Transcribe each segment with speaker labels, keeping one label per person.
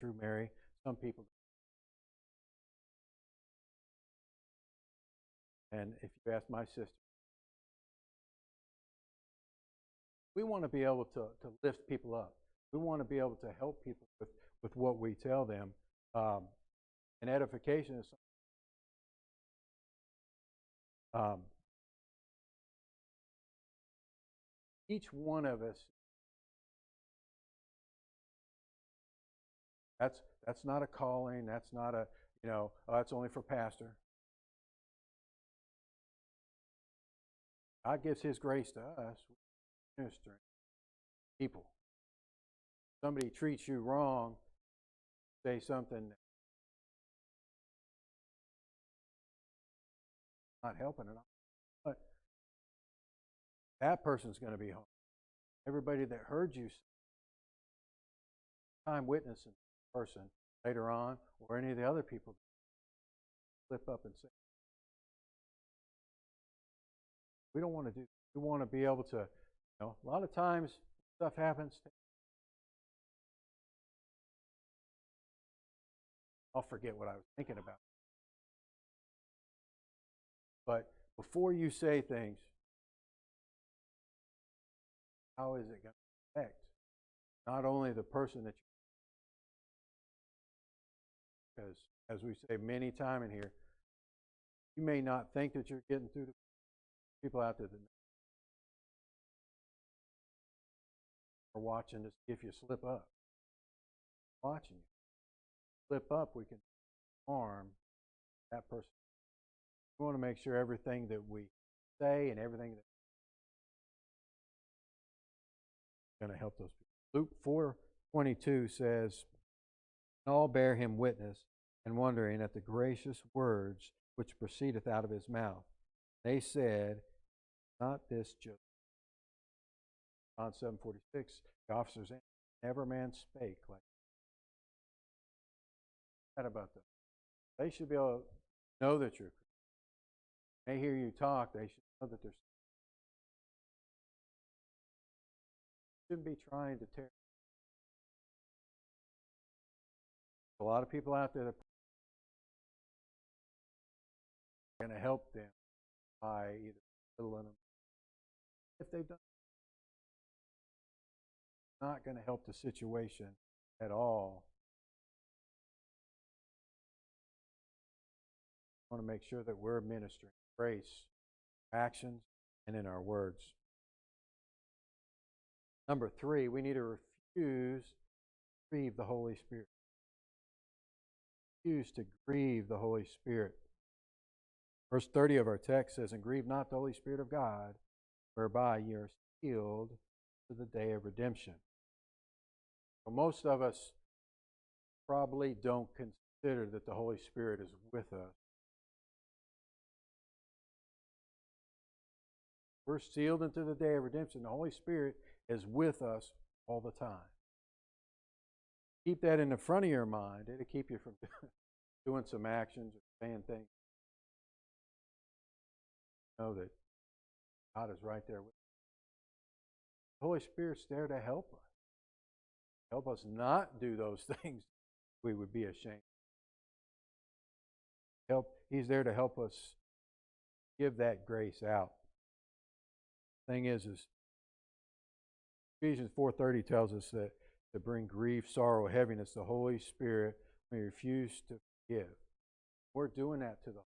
Speaker 1: true, Mary. Some people. And if you ask my sister, we want to be able to lift people up. We want to be able to help people with what we tell them. And edification is each one of us. That's not a calling. That's not a, oh, that's only for pastor. God gives His grace to us, ministering people. Somebody treats you wrong, say something not helping it, but that person's going to be home. Everybody that heard you time witnessing the person later on, or any of the other people flip up and say, we don't want to do. We want to be able to, a lot of times stuff happens. I'll forget what I was thinking about. But before you say things, how is it going to affect not only the person that you, because as we say many times in here, you may not think that you're getting through to people out there that are watching to see if you slip up. Watching you slip up, we can harm that person. We want to make sure everything that we say and everything that's going to help those people. Luke 4:22 says, all bear him witness, and wondering at the gracious words which proceedeth out of his mouth. They said, not this just. John 7:46, the officers answered, never man spake like that about them. They should be able to know that you're. They hear you talk, they should know that they're. Shouldn't be trying to tear. A lot of people out there that are going to help them by either little in them. If they've done, not going to help the situation at all. I want to make sure that we're ministering grace, actions, and in our words. Number 3, we need to refuse to grieve the Holy Spirit. Refuse to grieve the Holy Spirit. Verse 30 of our text says, and grieve not the Holy Spirit of God, whereby ye are sealed to the day of redemption. Well, most of us probably don't consider that the Holy Spirit is with us. We're sealed into the day of redemption. The Holy Spirit is with us all the time. Keep that in the front of your mind. It'll keep you from doing some actions or saying things. Know that God is right there with you. The Holy Spirit's there to help us. Help us not do those things we would be ashamed. He's there to help us give that grace out. Thing is Ephesians 4:30 tells us that to bring grief, sorrow, heaviness, the Holy Spirit may refuse to forgive. We're doing that to the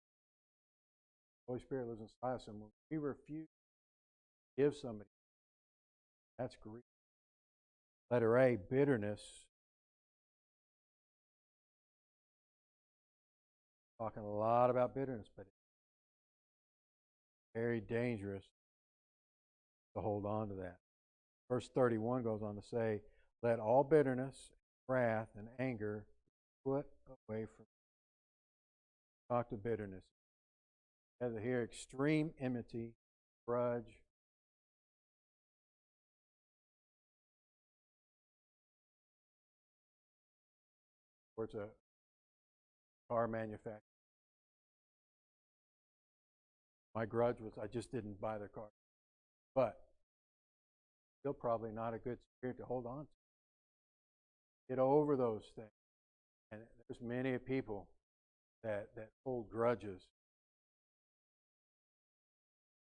Speaker 1: Holy Spirit lives inside us, and when we refuse to give somebody, that's grief. Letter A, bitterness. Talking a lot about bitterness, but it's very dangerous to hold on to that. Verse 31 goes on to say, let all bitterness, wrath, and anger be put away from you. Talk to bitterness. As I hear extreme enmity, grudge, towards a car manufacturer. My grudge was I just didn't buy their car. But still probably not a good spirit to hold on to. Get over those things. And there's many people that hold grudges.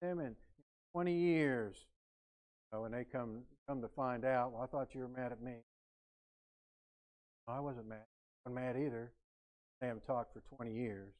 Speaker 1: Them in 20 years, when they come to find out, well, I thought you were mad at me. No, I wasn't mad. I wasn't mad either. They haven't talked for 20 years.